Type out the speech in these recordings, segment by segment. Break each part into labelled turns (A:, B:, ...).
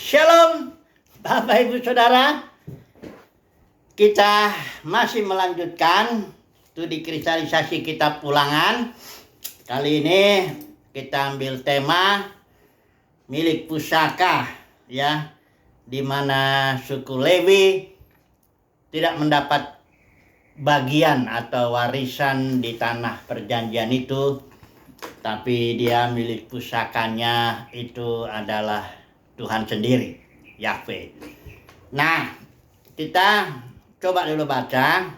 A: Shalom, Bapak Ibu Saudara. Kita masih melanjutkan studi kristalisasi kitab Ulangan. Kali ini kita ambil tema milik pusaka, ya, di mana suku Lewi tidak mendapat bagian atau warisan di tanah perjanjian itu, tapi dia milik pusakanya itu adalah Tuhan sendiri, Yahweh. Nah, kita coba dulu baca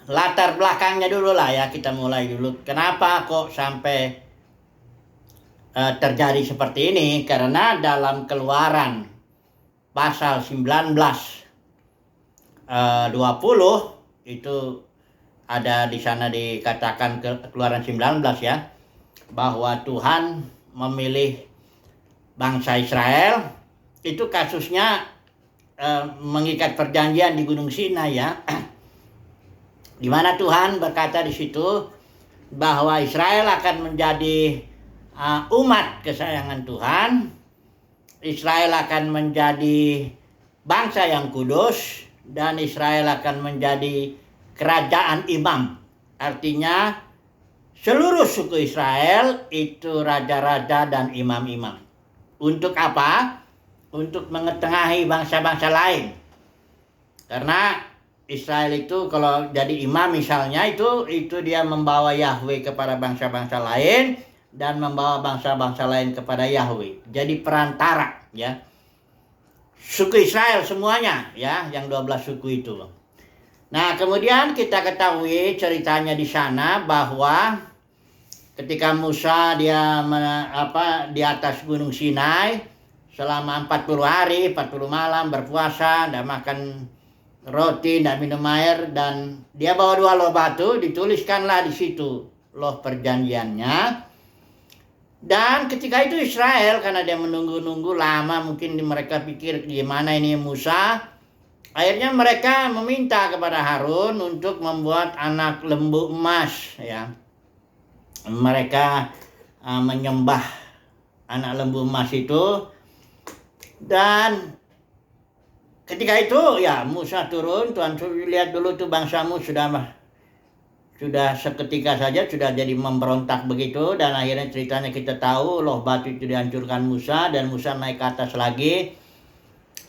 A: latar belakangnya dulu lah ya. Kita mulai dulu. Kenapa kok sampai terjadi seperti ini? Karena dalam Keluaran pasal 19 20 itu ada di sana dikatakan Keluaran 19 ya, bahwa Tuhan memilih bangsa Israel. Itu kasusnya mengikat perjanjian di Gunung Sinai ya. Di mana Tuhan berkata di situ bahwa Israel akan menjadi umat kesayangan Tuhan. Israel akan menjadi bangsa yang kudus dan Israel akan menjadi kerajaan imam. Artinya seluruh suku Israel itu raja-raja dan imam-imam. Untuk apa? Untuk mengetengahi bangsa-bangsa lain. Karena Israel itu kalau jadi imam misalnya itu dia membawa Yahweh kepada bangsa-bangsa lain dan membawa bangsa-bangsa lain kepada Yahweh. Jadi perantara ya. Suku Israel semuanya ya, yang 12 suku itu. Nah, kemudian kita ketahui ceritanya di sana bahwa ketika Musa dia di atas Gunung Sinai selama 40 hari, 40 malam berpuasa, dan makan roti dan minum air, dan dia bawa 2 loh batu, dituliskanlah di situ loh perjanjiannya. Dan ketika itu Israel, karena dia menunggu-nunggu lama, mungkin mereka pikir gimana ini Musa, akhirnya mereka meminta kepada Harun untuk membuat anak lembu emas ya. Mereka menyembah anak lembu emas itu, dan ketika itu ya Musa turun. Tuhan lihat dulu tuh bangsamu sudah seketika saja sudah jadi memberontak begitu, dan akhirnya ceritanya kita tahu loh batu itu dihancurkan Musa dan Musa naik ke atas lagi.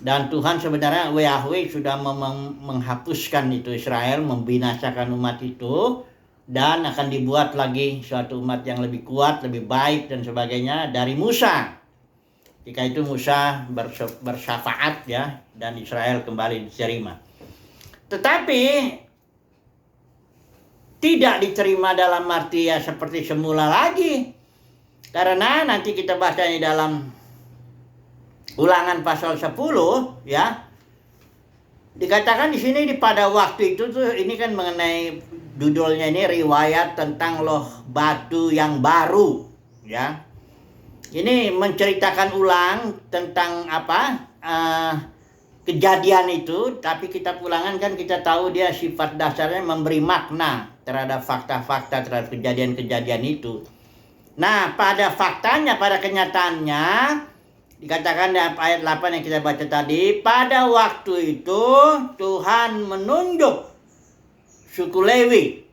A: Dan Tuhan sebenarnya Yahweh sudah menghapuskan itu Israel, membinasakan umat itu, dan akan dibuat lagi suatu umat yang lebih kuat, lebih baik dan sebagainya dari Musa. Ketika itu Musa bersyafaat ya, dan Israel kembali diterima. Tetapi tidak diterima dalam arti ya seperti semula lagi. Karena nanti kita bacanya dalam Ulangan pasal 10 ya. Dikatakan di sini pada waktu itu tuh, ini kan mengenai judulnya ini riwayat tentang loh batu yang baru ya. Ini menceritakan ulang tentang kejadian itu, tapi kitab Ulangan kan kita tahu dia sifat dasarnya memberi makna terhadap fakta-fakta terhadap kejadian-kejadian itu. Nah, pada faktanya, pada kenyataannya dikatakan dalam ayat 8 yang kita baca tadi, pada waktu itu Tuhan menunjuk suku Lewi.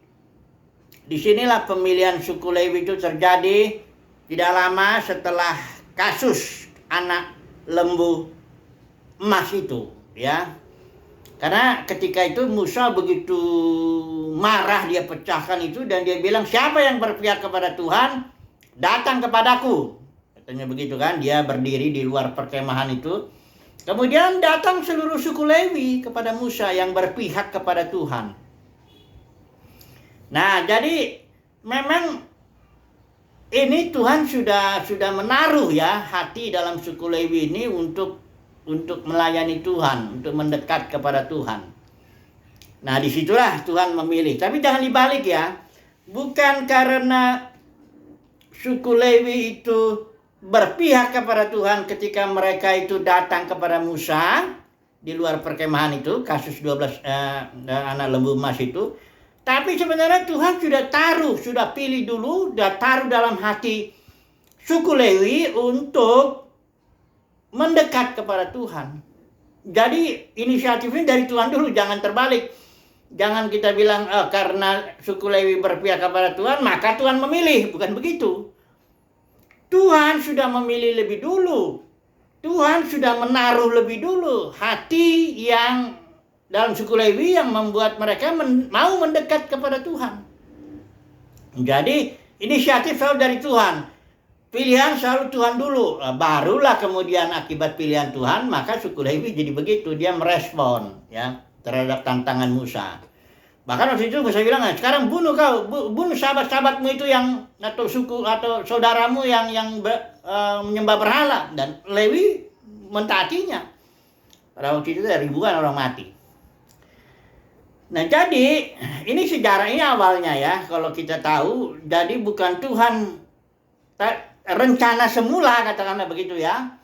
A: Disinilah pemilihan suku Lewi itu terjadi tidak lama setelah kasus anak lembu emas itu ya. Karena ketika itu Musa begitu marah, dia pecahkan itu, dan dia bilang siapa yang berpihak kepada Tuhan datang kepadaku. Katanya begitu kan, dia berdiri di luar perkemahan itu. Kemudian datang seluruh suku Lewi kepada Musa yang berpihak kepada Tuhan. Nah, jadi memang ini Tuhan sudah menaruh ya hati dalam suku Lewi ini untuk melayani Tuhan, untuk mendekat kepada Tuhan. Nah, disitulah Tuhan memilih. Tapi jangan dibalik ya. Bukan karena suku Lewi itu berpihak kepada Tuhan ketika mereka itu datang kepada Musa di luar perkemahan itu, kasus 12 anak lembu emas itu. Tapi sebenarnya Tuhan sudah pilih dulu, sudah taruh dalam hati suku Lewi untuk mendekat kepada Tuhan. Jadi inisiatifnya dari Tuhan dulu, jangan terbalik. Jangan kita bilang karena suku Lewi berpihak kepada Tuhan, maka Tuhan memilih. Bukan begitu. Tuhan sudah memilih lebih dulu. Tuhan sudah menaruh lebih dulu hati yang dalam suku Lewi yang membuat mereka mau mendekat kepada Tuhan. Jadi inisiatif selalu dari Tuhan. Pilihan selalu Tuhan dulu. Barulah kemudian akibat pilihan Tuhan, maka suku Lewi jadi begitu. Dia merespon ya terhadap tantangan Musa. Bahkan waktu itu Musa bilang, sekarang bunuh sahabat-sahabatmu itu yang atau suku atau saudaramu yang menyembah berhala, dan Lewi mentaatinya. Pada waktu itu ribuan orang mati. Nah, jadi ini sejarahnya awalnya ya, kalau kita tahu, jadi bukan Tuhan rencana semula, katakanlah begitu ya,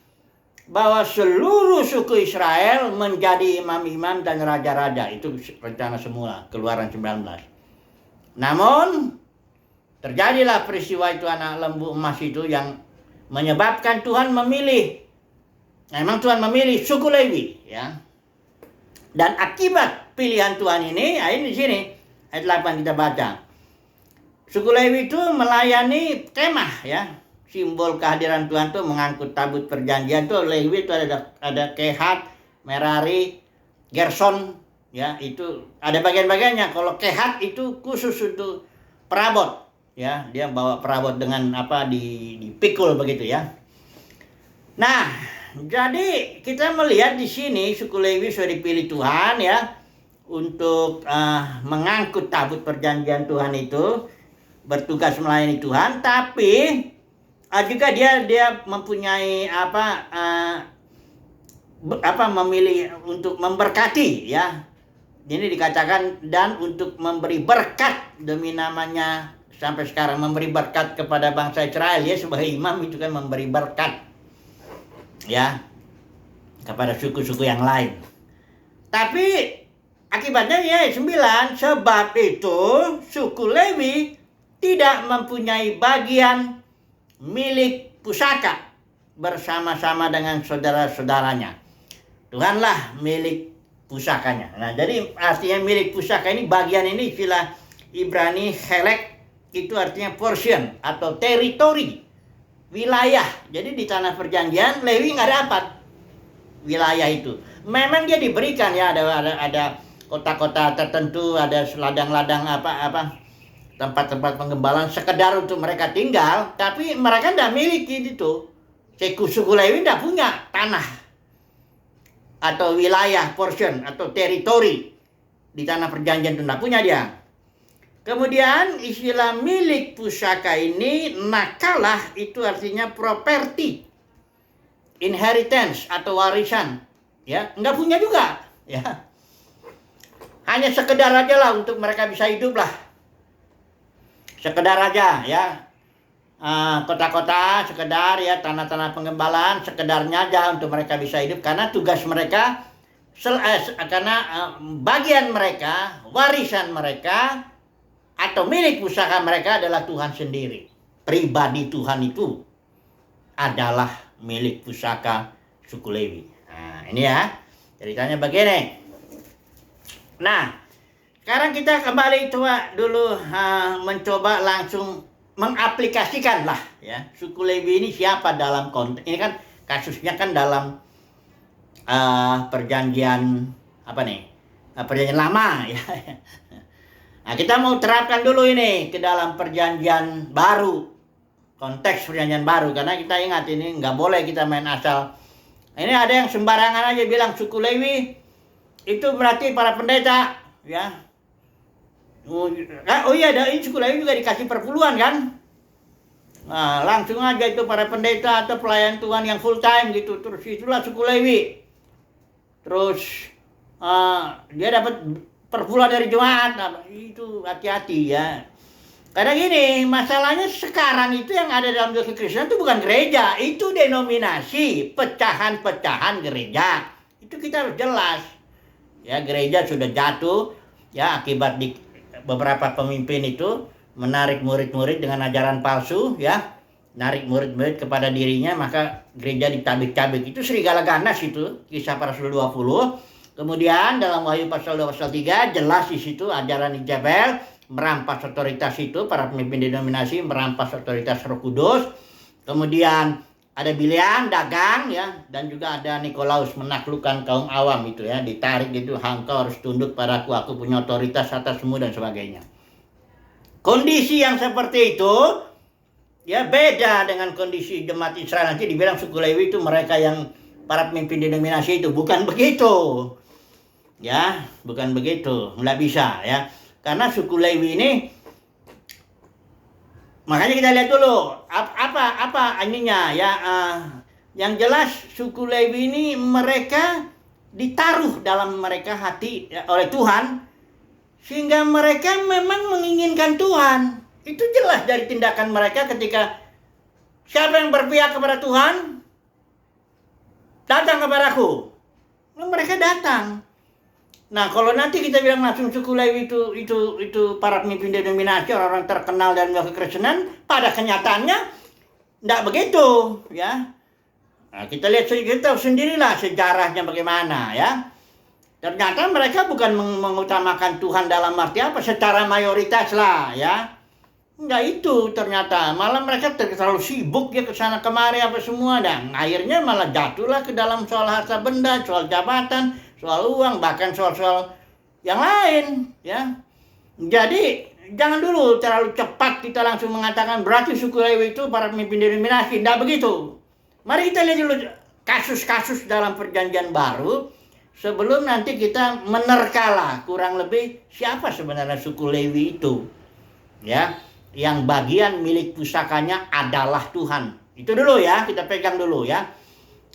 A: bahwa seluruh suku Israel menjadi imam-imam dan raja-raja. Itu rencana semula, Keluaran 19. Namun terjadilah peristiwa itu, anak lembu emas itu, yang menyebabkan Tuhan memilih. Memang Tuhan memilih suku Lewi ya. Dan akibat pilihan Tuhan ini di sini ayat 8 kita baca. Suku Lewi itu melayani kemah ya. Simbol kehadiran Tuhan itu mengangkut tabut perjanjian itu. Lewi itu ada Kehat, Merari, Gerson ya, itu ada bagian-bagiannya. Kalau Kehat itu khusus untuk perabot ya, dia bawa perabot dengan dipikul begitu ya. Nah, jadi kita melihat di sini suku Lewi sudah dipilih Tuhan ya untuk mengangkut tabut perjanjian Tuhan itu, bertugas melayani Tuhan, tapi juga dia mempunyai memilih untuk memberkati ya. Ini dikatakan dan untuk memberi berkat demi namanya sampai sekarang, memberi berkat kepada bangsa Israel ya, sebagai imam itu kan memberi berkat ya kepada suku-suku yang lain. Tapi akibatnya ya 9, sebab itu suku Lewi tidak mempunyai bagian milik pusaka bersama-sama dengan saudara-saudaranya. Tuhanlah milik pusakanya. Nah, jadi artinya milik pusaka ini, bagian ini istilah Ibrani helek, itu artinya portion atau teritori, wilayah. Jadi di tanah perjanjian Lewi nggak dapat wilayah itu. Memang dia diberikan ya, ada kota-kota tertentu, ada ladang-ladang tempat-tempat penggembalaan sekedar untuk mereka tinggal, tapi mereka tidak miliki itu. Suku Lewi tidak punya tanah atau wilayah portion atau teritori di tanah perjanjian, itu tidak punya dia. Kemudian istilah milik pusaka ini nakalah, itu artinya properti, inheritance atau warisan ya, nggak punya juga ya. Hanya sekedar aja lah untuk mereka bisa hidup lah. Sekedar aja ya, kota-kota sekedar ya, tanah-tanah pengembalaan sekedarnya aja untuk mereka bisa hidup, karena tugas mereka karena bagian mereka, warisan mereka atau milik pusaka mereka adalah Tuhan sendiri. Pribadi Tuhan itu adalah milik pusaka suku Lewi. Nah, ini ya ceritanya begini. Nah, sekarang kita kembali coba dulu mencoba langsung mengaplikasikan lah ya, suku Lewi ini siapa dalam konteks ini, kan kasusnya kan dalam perjanjian perjanjian lama ya. Nah, kita mau terapkan dulu ini ke dalam perjanjian baru, konteks perjanjian baru, karena kita ingat ini nggak boleh kita main asal. Ini ada yang sembarangan aja bilang suku Lewi itu berarti para pendeta ya. Oh iya, ini suku Lewi juga dikasih perpuluhan kan. Nah, langsung aja itu para pendeta atau pelayan Tuhan yang full time gitu. Terus itulah suku Lewi. Terus dia dapat perpuluhan dari jemaat. Nah, itu hati-hati ya. Karena gini, masalahnya sekarang itu yang ada dalam dunia Kristen itu bukan gereja, itu denominasi, pecahan-pecahan gereja. Itu kita harus jelas. Ya, gereja sudah jatuh ya akibat beberapa pemimpin itu menarik murid-murid dengan ajaran palsu ya. narik murid-murid kepada dirinya, maka gereja dicabik-cabik. Itu serigala ganas itu, Kisah para Rasul 20. Kemudian dalam Wahyu pasal 2 pasal 3 jelas di situ ajaran Jezebel merampas otoritas itu, para pemimpin denominasi merampas otoritas Roh Kudus. Kemudian ada Bileam dagang ya, dan juga ada Nikolaus menaklukkan kaum awam itu ya, ditarik gitu, engkau harus tunduk padaku, aku punya otoritas atasmu dan sebagainya. Kondisi yang seperti itu ya beda dengan kondisi jemaat Israel. Nanti dibilang suku Lewi itu mereka yang para pemimpin denominasi itu, bukan begitu. Ya, bukan begitu, nggak bisa ya. Karena suku Lewi ini, makanya kita lihat dulu apa ininya ya. Yang jelas suku Lewi ini mereka ditaruh dalam mereka hati ya, oleh Tuhan, sehingga mereka memang menginginkan Tuhan. Itu jelas dari tindakan mereka ketika siapa yang berpihak kepada Tuhan, datang kepadaku. Mereka datang. Nah, kalau nanti kita bilang langsung suku Lewi itu para pemimpin denominasi, orang-orang terkenal dan kekristenan, pada kenyataannya tidak begitu, ya. Nah, kita lihat sendirilah sejarahnya bagaimana, ya. Ternyata mereka bukan mengutamakan Tuhan dalam arti apa, secara mayoritas lah, ya. Enggak itu ternyata, malah mereka terlalu sibuk ya ke sana kemari apa semua, dan akhirnya malah jatuhlah ke dalam soal harta benda, soal jabatan, soal uang, bahkan soal-soal yang lain ya. Jadi jangan dulu terlalu cepat kita langsung mengatakan berarti suku Lewi itu para pemimpin denominasi. Tidak begitu. Mari kita lihat dulu kasus-kasus dalam perjanjian baru sebelum nanti kita menerkalah kurang lebih siapa sebenarnya suku Lewi itu ya, yang bagian milik pusakanya adalah Tuhan. Itu dulu ya, kita pegang dulu ya.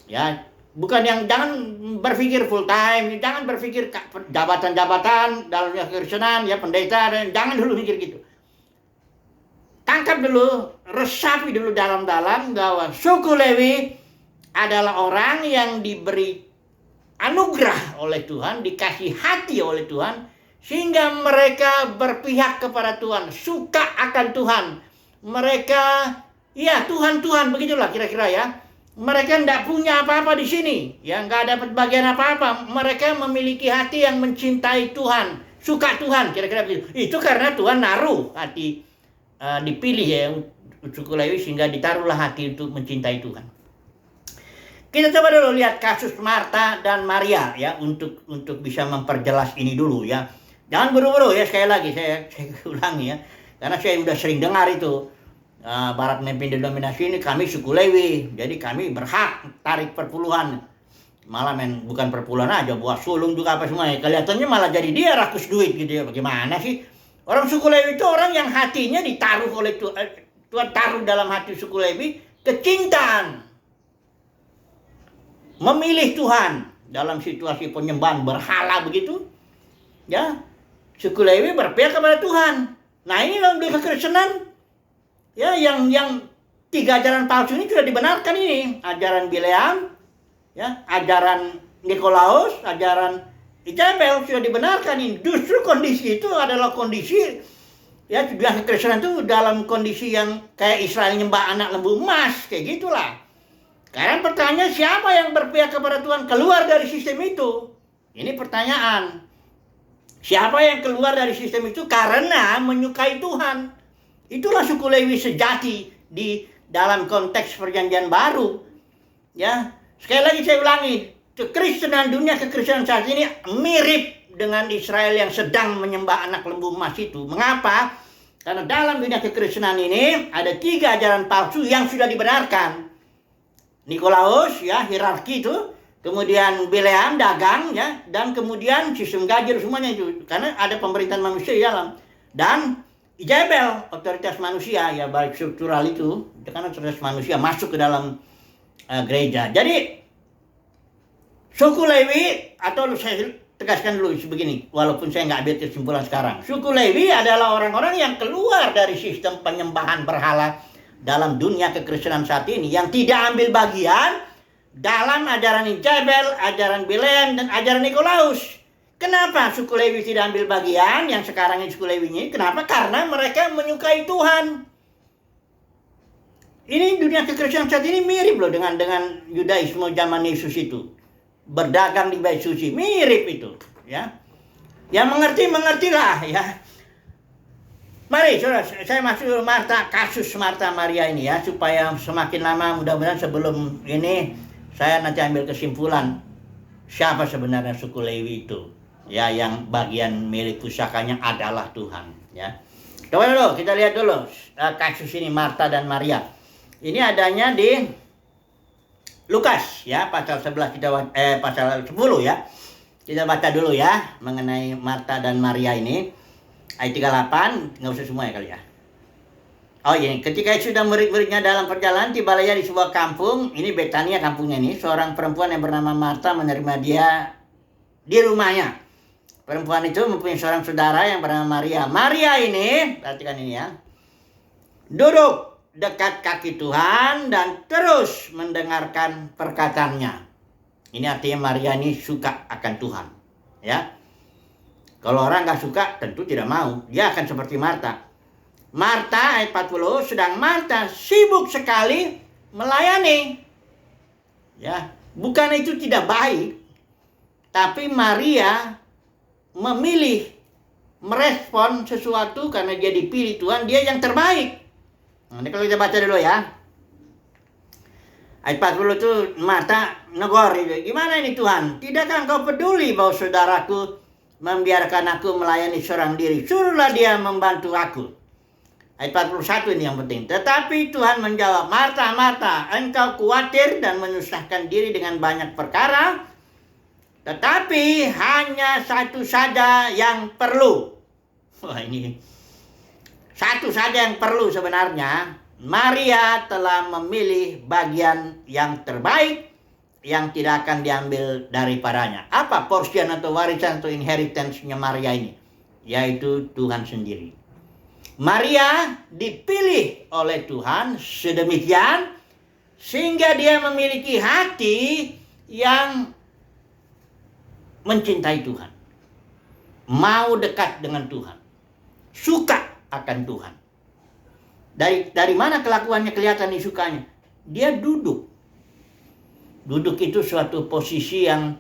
A: Ya, bukan yang, jangan berpikir full time, jangan berpikir jabatan-jabatan dalam kekristenan ya, pendeta, dan jangan dulu mikir gitu. Tangkap dulu, resapi dulu dalam-dalam bahwa suku Lewi adalah orang yang diberi anugerah oleh Tuhan, dikasih hati oleh Tuhan, sehingga mereka berpihak kepada Tuhan, suka akan Tuhan. Mereka ya Tuhan, begitulah kira-kira ya. Mereka tidak punya apa-apa di sini, ya nggak dapat bagian apa-apa. Mereka memiliki hati yang mencintai Tuhan, suka Tuhan, kira-kira begitu. Itu karena Tuhan naruh hati, dipilih ya suku Lewi, sehingga ditaruhlah hati untuk mencintai Tuhan. Kita coba dulu lihat kasus Marta dan Maria ya, untuk bisa memperjelas ini dulu ya. Jangan buru-buru ya, sekali lagi saya ulangi ya, karena saya sudah sering dengar itu. Para pemimpin denominasi ini, kami suku Lewi, jadi kami berhak tarik perpuluhan. Malah bukan perpuluhan aja, buat sulung juga apa semua ya. Kelihatannya malah jadi dia rakus duit gitu ya. Bagaimana sih? Orang suku Lewi itu orang yang hatinya ditaruh oleh Tuhan, taruh dalam hati suku Lewi kecintaan, memilih Tuhan dalam situasi penyembahan berhala begitu. Ya, suku Lewi berpihak kepada Tuhan. Nah, ini dalam kekristenan ya, yang tiga ajaran palsu ini sudah dibenarkan ini. Ajaran Bileam, ya, ajaran Nikolaus, ajaran Jezebel sudah dibenarkan ini. Justru kondisi itu adalah kondisi ya, sudah kekristenan itu dalam kondisi yang kayak Israel nyembah anak lembu emas, kayak gitulah. Sekarang pertanyaan, siapa yang berpihak kepada Tuhan keluar dari sistem itu? Ini pertanyaan. Siapa yang keluar dari sistem itu karena menyukai Tuhan? Itulah suku Lewi sejati di dalam konteks perjanjian baru. Ya, sekali lagi saya ulangi, kekristenan, dunia kekristenan saat ini mirip dengan Israel yang sedang menyembah anak lembu emas itu. Mengapa? Karena dalam dunia kekristenan ini ada tiga ajaran palsu yang sudah dibenarkan. Nikolaus ya, hierarki itu, kemudian Bileam dagang ya, dan kemudian sistem gajir semuanya itu, karena ada pemerintahan manusia di dalam, dan Jezebel, otoritas manusia ya, baik struktural itu kan otoritas manusia masuk ke dalam gereja. Jadi suku Lewi, atau saya tegaskan dulu begini, walaupun saya nggak ambil kesimpulan sekarang, suku Lewi adalah orang-orang yang keluar dari sistem penyembahan berhala dalam dunia kekristenan saat ini, yang tidak ambil bagian dalam ajaran Jezebel, ajaran Bileam, dan ajaran Nikolaus. Kenapa suku Lewi tidak ambil bagian yang sekarang ini suku Lewi ini? Kenapa? Karena mereka menyukai Tuhan. Ini dunia kekristenan saat ini mirip loh dengan Yudaisme zaman Yesus itu. Berdagang di bait suci, mirip itu, ya. Yang mengertilah, ya. Mari, saudara, saya masuk kasus Marta Maria ini ya, supaya semakin lama mudah-mudahan sebelum ini saya nanti ambil kesimpulan siapa sebenarnya suku Lewi itu, ya, yang bagian milik pusakanya adalah Tuhan, ya. Coba dulu kita lihat dulu kasus ini Marta dan Maria. Ini adanya di Lukas ya, pasal 11 pasal 10 ya. Kita baca dulu ya mengenai Marta dan Maria ini. Ayat 38, nggak usah semua ya kali ya. Oh ini, ketika sudah murid-muridnya dalam perjalanan, tibalah ia di sebuah kampung. Ini Betania kampungnya ini. Seorang perempuan yang bernama Marta menerima dia di rumahnya. Perempuan itu mempunyai seorang saudara yang bernama Maria. Maria ini, perhatikan ini ya, duduk dekat kaki Tuhan dan terus mendengarkan perkataannya. Ini artinya Maria ini suka akan Tuhan, ya. Kalau orang nggak suka, tentu tidak mau. Dia akan seperti Marta. Marta ayat 40, sedang Marta sibuk sekali melayani. Ya, bukan itu tidak baik, tapi Maria memilih merespon sesuatu karena dia dipilih Tuhan, dia yang terbaik. Nah, ini kalau kita baca dulu ya. Ayat 40 itu Marta negor itu. Gimana ini Tuhan? Tidakkah engkau peduli bahwa saudaraku membiarkan aku melayani seorang diri? Suruhlah dia membantu aku. Ayat 41 ini yang penting. Tetapi Tuhan menjawab, Marta, Marta, engkau khawatir dan menyusahkan diri dengan banyak perkara. Tetapi hanya satu saja yang perlu. Wah ini satu saja yang perlu sebenarnya. Maria telah memilih bagian yang terbaik yang tidak akan diambil daripadanya. Apa porsian atau warisan atau inheritance-nya Maria ini? Yaitu Tuhan sendiri. Maria dipilih oleh Tuhan sedemikian sehingga dia memiliki hati yang mencintai Tuhan, mau dekat dengan Tuhan, suka akan Tuhan. Dari mana kelakuannya kelihatan disukanya? Dia duduk. Duduk itu suatu posisi yang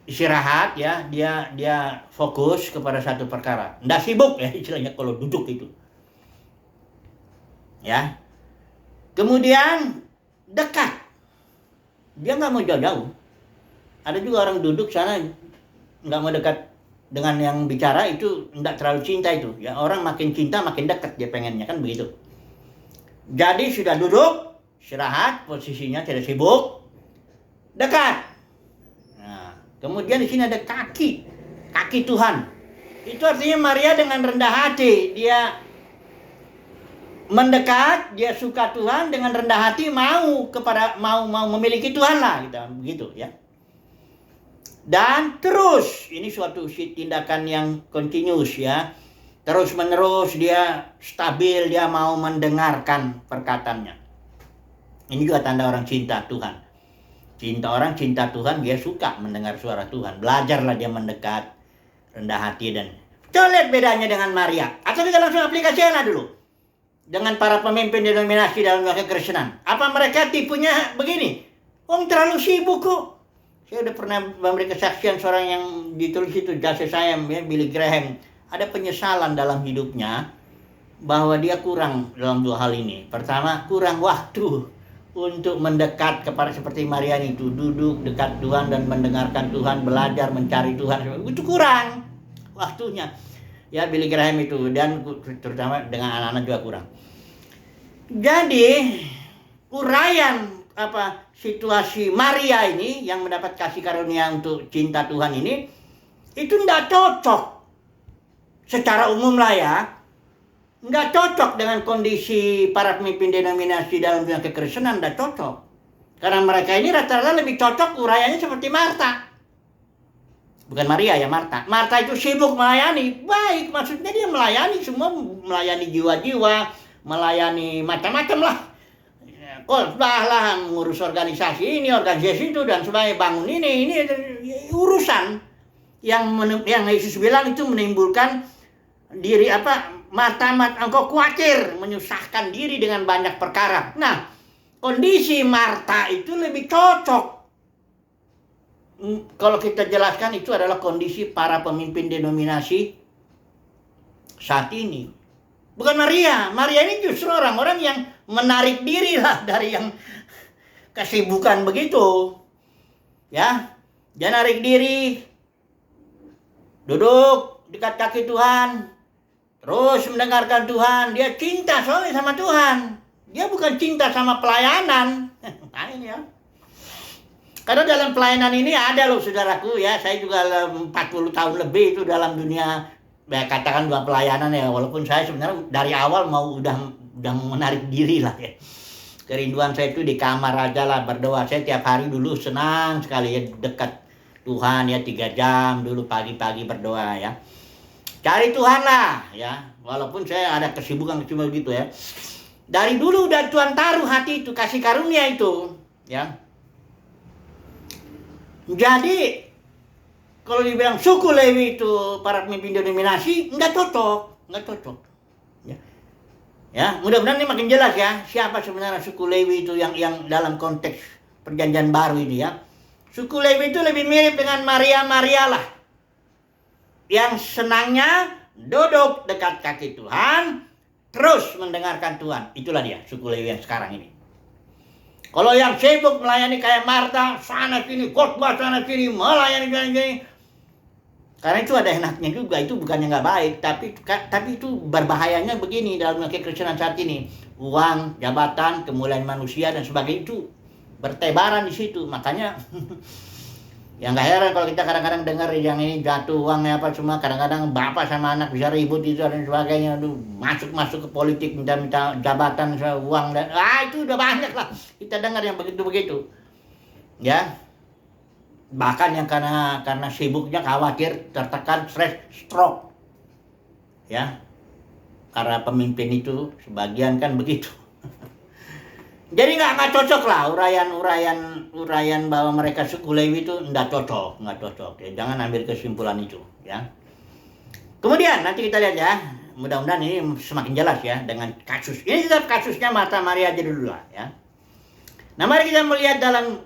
A: istirahat ya, dia fokus kepada satu perkara. Nggak sibuk ya istilahnya kalau duduk itu. Ya. Kemudian dekat. Dia nggak mau jauh-jauh. Ada juga orang duduk sana nggak mau dekat dengan yang bicara, itu nggak terlalu cinta itu. Ya, orang makin cinta makin dekat dia pengennya, kan begitu. Jadi sudah duduk, istirahat, posisinya tidak sibuk, dekat. Nah, kemudian di sini ada kaki Tuhan. Itu artinya Maria dengan rendah hati, dia mendekat, dia suka Tuhan, dengan rendah hati mau memiliki Tuhan lah, gitu, begitu ya. Dan terus, ini suatu tindakan yang continuous ya. Terus menerus dia stabil, dia mau mendengarkan perkataannya. Ini juga tanda orang cinta Tuhan. Orang cinta Tuhan, dia suka mendengar suara Tuhan. Belajarlah dia mendekat, rendah hati dan... Coba lihat bedanya dengan Maria. Atau kita langsung aplikasikan dulu. Dengan para pemimpin denominasi dalam kekristenan. Apa mereka tipenya begini? Terlalu sibuk kok. Saya udah pernah memberi kesaksian seorang yang ditulis itu, jasa saya, ya, Billy Graham. Ada penyesalan dalam hidupnya bahwa dia kurang dalam dua hal ini. Pertama, kurang waktu untuk mendekat kepada seperti Maria itu. Duduk dekat Tuhan dan mendengarkan Tuhan, belajar mencari Tuhan. Itu kurang waktunya. Ya, Billy Graham itu. Dan terutama dengan anak-anak juga kurang. Jadi, uraian situasi Maria ini yang mendapat kasih karunia untuk cinta Tuhan ini itu tidak cocok secara umum lah ya, nggak cocok dengan kondisi para pemimpin denominasi dalam dunia kekristenan, tidak cocok karena mereka ini rata-rata lebih cocok uraiannya seperti Marta, bukan Maria ya. Marta itu sibuk melayani, baik, maksudnya dia melayani semua, melayani jiwa-jiwa, melayani macam-macam lah. Khotbah lah, ngurus organisasi ini, organisasi itu, dan sebagainya, bangun ini urusan yang Yesus bilang itu menimbulkan Marta, engkau khawatir menyusahkan diri dengan banyak perkara. Nah, kondisi Marta itu lebih cocok. Kalau kita jelaskan, itu adalah kondisi para pemimpin denominasi saat ini. Bukan Maria. Maria ini justru orang-orang yang menarik diri lah dari yang kesibukan begitu. Ya, dia narik diri, duduk dekat kaki Tuhan, terus mendengarkan Tuhan. Dia cinta soalnya sama Tuhan. Dia bukan cinta sama pelayanan. Ini ya. Karena dalam pelayanan ini ada loh saudaraku ya. Saya juga 40 tahun lebih itu dalam dunia, ya katakan dua pelayanan ya. Walaupun saya sebenarnya dari awal mau udah menarik diri lah ya. Kerinduan saya itu di kamar aja lah berdoa. Saya tiap hari dulu senang sekali ya dekat Tuhan ya, 3 jam dulu pagi-pagi berdoa ya. Cari Tuhan lah ya. Walaupun saya ada kesibukan gitu ya. Dari dulu udah Tuhan taruh hati itu, kasih karunia itu ya. Jadi kalau dibilang suku Lewi itu para pemimpin denominasi, nggak cocok. Ya, mudah-mudahan ini makin jelas ya, siapa sebenarnya suku Lewi itu yang dalam konteks perjanjian baru ini ya. Suku Lewi itu lebih mirip dengan Maria lah. Yang senangnya duduk dekat kaki Tuhan, terus mendengarkan Tuhan. Itulah dia, suku Lewi yang sekarang ini. Kalau yang sibuk melayani kayak Marta, sana sini, khotbah sana sini, melayani sana sini. Karena itu ada enaknya juga, itu bukannya nggak baik, tapi itu berbahayanya begini dalam kekristenan saat ini. Uang, jabatan, kemuliaan manusia dan sebagainya itu bertebaran di situ. Makanya yang nggak heran kalau kita kadang-kadang dengar yang ini jatuh uangnya apa semua, kadang-kadang bapak sama anak bisa ribut itu dan sebagainya, masuk ke politik minta jabatan, uang dan itu udah banyak lah kita dengar yang begitu-begitu. Ya. Bahkan yang karena sibuknya khawatir, tertekan, stres, stroke. Ya. Karena pemimpin itu sebagian kan begitu. Jadi nggak cocok lah uraian bahwa mereka suku Lewi itu nggak cocok ya. Jangan ambil kesimpulan itu ya. Kemudian nanti kita lihat ya, mudah-mudahan ini semakin jelas ya dengan kasus. Ini tetap kasusnya Marta Maria aja dulu lah ya. Nah, mari kita melihat dalam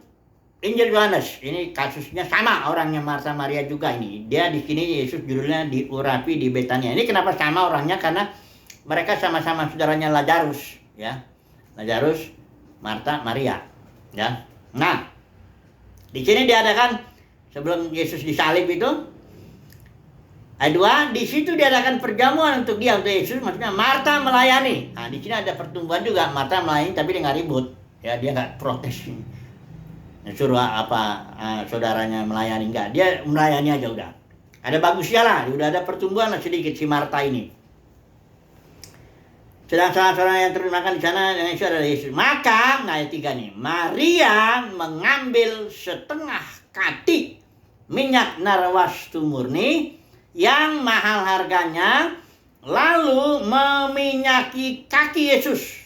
A: Injil Yohanes. Ini kasusnya sama orangnya Marta Maria juga ini. Dia di sini Yesus judulnya diurapi di Betania. Ini kenapa sama orangnya? Karena mereka sama-sama saudaranya Lazarus ya. Lazarus, Marta, Maria ya. Nah, di sini diadakan sebelum Yesus disalib itu ayat 2, di situ diadakan perjamuan untuk Yesus, maksudnya Marta melayani. Nah, di sini ada pertumbuhan juga, Marta melayani tapi dia nggak ribut ya, dia nggak protes. Suruh saudaranya melayani, enggak, dia melayani aja udah. Ada bagusnya lah, udah ada pertumbuhan sedikit si Marta ini. Sedang salah yang terus makan di sana dengan Yesus adalah Yesus. Maka, ayat 3 nih, Maria mengambil setengah kati minyak narwastu murni yang mahal harganya, lalu meminyaki kaki Yesus.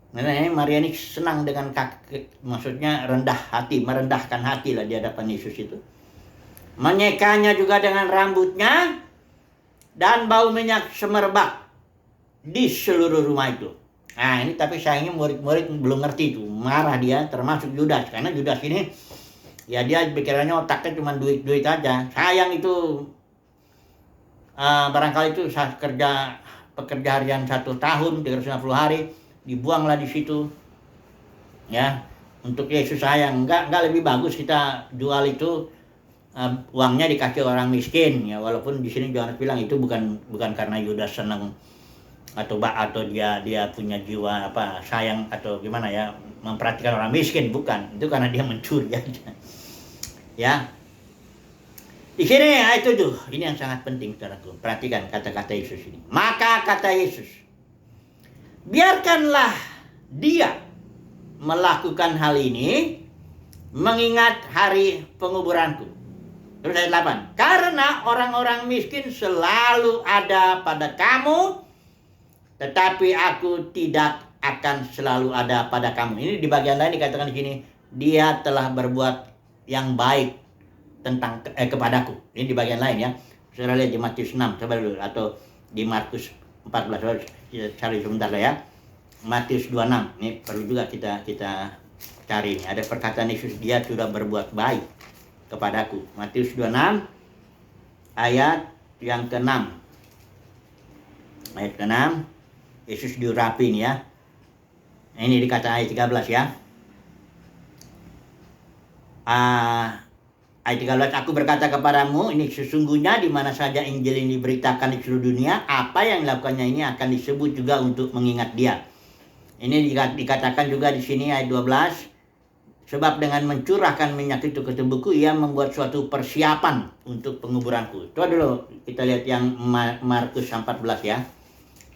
A: Nah, Maria ini senang dengan kaki, maksudnya merendahkan hati lah di hadapan Yesus itu. Menyekanya juga dengan rambutnya dan bau minyak semerbak di seluruh rumah itu. Nah, ini tapi sayangnya murid-murid belum ngerti itu. Marah dia, termasuk Yudas. Karena Yudas ini, ya dia pikirannya otaknya cuma duit aja. Sayang itu, barangkali itu pekerja harian 1 tahun, 350 hari. Dibuanglah di situ ya, untuk Yesus sayang. Enggak lebih bagus kita jual itu, uangnya dikasih orang miskin ya. Walaupun di sini Yohanes bilang itu bukan karena Yudas senang atau dia punya jiwa sayang atau gimana ya, memperhatikan orang miskin, bukan. Itu karena dia mencuri aja ya. Di sini ayat 7, ini yang sangat penting saudaraku. Perhatikan kata-kata Yesus ini. Maka kata Yesus, biarkanlah dia melakukan hal ini mengingat hari penguburanku. Terus ayat 8. Karena orang-orang miskin selalu ada pada kamu, tetapi aku tidak akan selalu ada pada kamu. Ini di bagian lain dikatakan di sini, dia telah berbuat yang baik kepadaku. Ini di bagian lain ya. Saudara lihat di Matius 6, coba dulu, atau di Markus 14. Kita cari sebentar ya. Matius 26. Ini perlu juga kita cari ini. Ada perkataan Yesus, dia sudah berbuat baik kepadaku. Matius 26 ayat yang ke-6. Ayat ke-6, Yesus diurapin ya. Ini dikata ayat 13 ya. Ayat 13, aku berkata kepadamu, ini sesungguhnya di mana saja Injil ini diberitakan di seluruh dunia, apa yang dilakukannya ini akan disebut juga untuk mengingat dia. Ini dikatakan juga di sini ayat 12, sebab dengan mencurahkan minyak itu ke tubuhku, ia membuat suatu persiapan untuk penguburanku. Itu dulu kita lihat yang Markus 14 ya.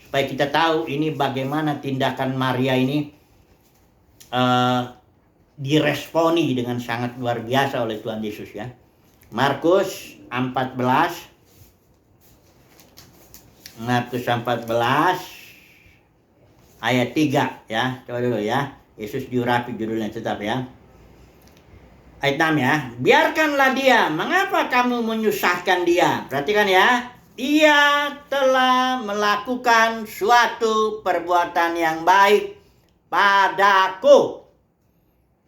A: Supaya kita tahu ini bagaimana tindakan Maria ini diresponi dengan sangat luar biasa oleh Tuhan Yesus ya. Markus 14 ayat 3 ya. Coba dulu ya. Yesus diurapi judulnya tetap ya. Ayat 6 ya. Biarkanlah dia. Mengapa kamu menyusahkan dia? Perhatikan ya. Ia telah melakukan suatu perbuatan yang baik padaku.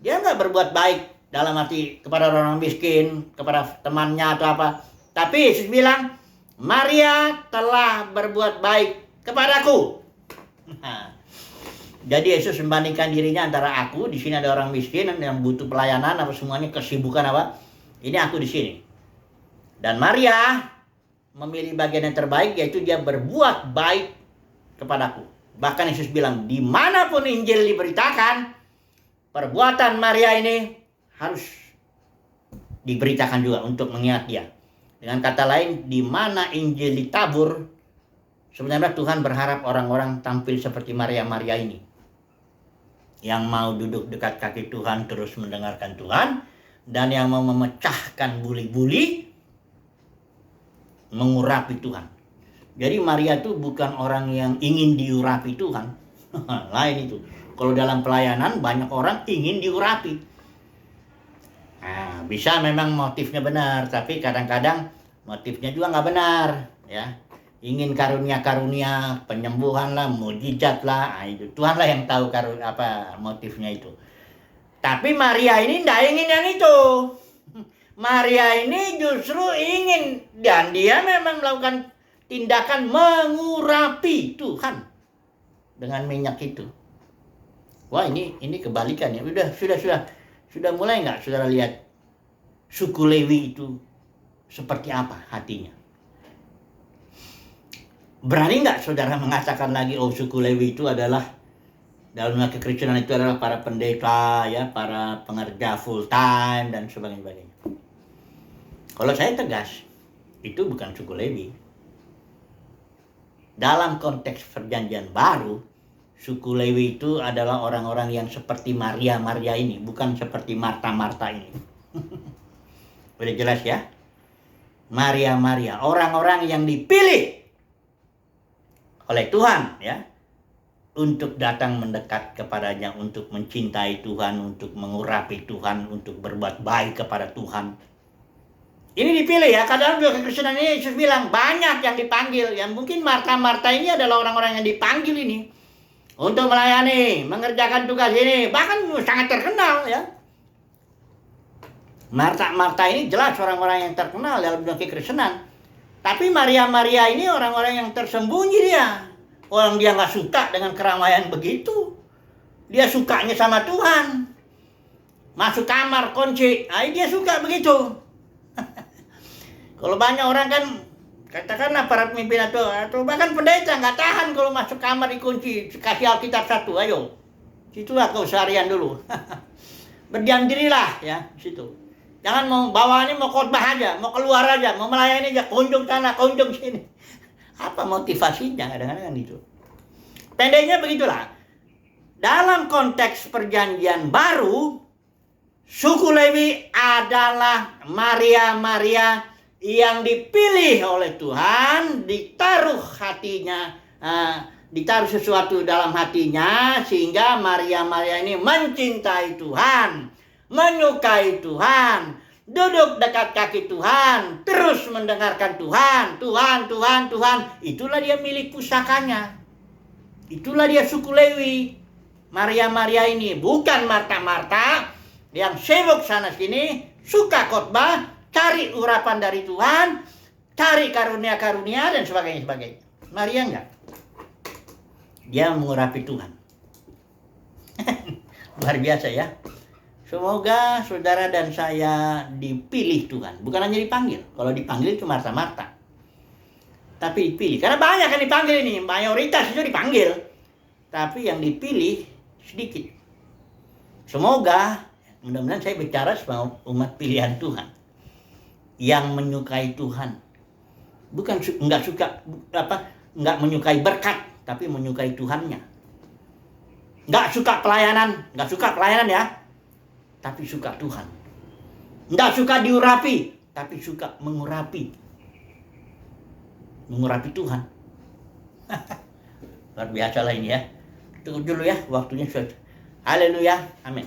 A: Dia nggak berbuat baik dalam arti kepada orang miskin, kepada temannya atau apa. Tapi Yesus bilang, Maria telah berbuat baik kepadaku. Jadi Yesus membandingkan dirinya antara aku, di sini ada orang miskin yang butuh pelayanan, apa semuanya kesibukan apa. Ini aku di sini. Dan Maria memilih bagian yang terbaik, yaitu dia berbuat baik kepadaku. Bahkan Yesus bilang, dimanapun Injil diberitakan, perbuatan Maria ini harus diberitakan juga untuk mengingat dia. Dengan kata lain, di mana Injil ditabur, sebenarnya Tuhan berharap orang-orang tampil seperti Maria ini. Yang mau duduk dekat kaki Tuhan terus mendengarkan Tuhan. Dan yang mau memecahkan buli-buli, mengurapi Tuhan. Jadi Maria itu bukan orang yang ingin diurapi Tuhan. Lain itu. Kalau dalam pelayanan banyak orang ingin diurapi. Nah, bisa memang motifnya benar, tapi kadang-kadang motifnya juga nggak benar, ya. Ingin karunia-karunia, penyembuhan lah, mujizat lah, itu Tuhan lah yang tahu motifnya itu. Tapi Maria ini nggak ingin yang itu. Maria ini justru ingin, dan dia memang melakukan tindakan mengurapi Tuhan dengan minyak itu. Wah, ini kebalikan ya. Sudah mulai nggak saudara lihat suku Lewi itu seperti apa hatinya? Berani nggak saudara mengatakan lagi, oh suku Lewi itu adalah, dalam kekristenan itu adalah para pendeta, ya, para pengerja full time dan sebagainya. Kalau saya tegas, itu bukan suku Lewi. Dalam konteks perjanjian baru, suku Lewi itu adalah orang-orang yang seperti Maria ini, bukan seperti Marta ini. Udah jelas ya? Maria, orang-orang yang dipilih oleh Tuhan ya, untuk datang mendekat kepadanya, untuk mencintai Tuhan, untuk mengurapi Tuhan, untuk berbuat baik kepada Tuhan. Ini dipilih ya. Kadang juga kekristenan ini Yesus bilang banyak yang dipanggil. Yang mungkin Marta ini adalah orang-orang yang dipanggil ini untuk melayani, mengerjakan tugas ini, bahkan sangat terkenal ya. Marta ini jelas orang-orang yang terkenal dalam dunia kekristenan. Tapi Maria ini orang-orang yang tersembunyi dia. Orang dia nggak suka dengan keramaian begitu. Dia sukanya sama Tuhan. Masuk kamar, kunci. Dia suka begitu. Kalau banyak orang kan, katakanlah para pemimpin atau bahkan pendeta nggak tahan kalau masuk kamar dikunci. Kasih Alkitab satu, ayo. Situlah kau seharian dulu. Berdiam dirilah ya, situ. Jangan mau bawaannya mau khotbah aja, mau keluar aja, mau melayani aja, kunjung sana, kunjung sini. Apa motivasinya kadang-kadang itu? Pendeknya begitulah. Dalam konteks perjanjian baru, suku Lewi adalah Maria yang dipilih oleh Tuhan, ditaruh hatinya, ditaruh sesuatu dalam hatinya, sehingga Maria ini mencintai Tuhan, menyukai Tuhan, duduk dekat kaki Tuhan, terus mendengarkan Tuhan, Tuhan, Tuhan, Tuhan. Itulah dia milik pusakanya. Itulah dia suku Lewi. Maria ini, bukan Marta yang sibuk sana sini, suka khotbah, cari urapan dari Tuhan, cari karunia-karunia dan sebagainya. Maria enggak. Dia mengurapi Tuhan. Luar biasa ya. Semoga saudara dan saya dipilih Tuhan. Bukan hanya dipanggil. Kalau dipanggil itu Marta. Tapi dipilih. Karena banyak yang dipanggil ini. Mayoritas itu dipanggil. Tapi yang dipilih sedikit. Semoga, mudah-mudahan saya bicara sebagai umat pilihan Tuhan. Yang menyukai Tuhan. Bukan nggak menyukai berkat. Tapi menyukai Tuhannya. Nggak suka pelayanan ya. Tapi suka Tuhan. Nggak suka diurapi. Tapi suka mengurapi. Mengurapi Tuhan. Luar biasa lah ini ya. Tunggu dulu ya, waktunya sudah. Haleluya, amin.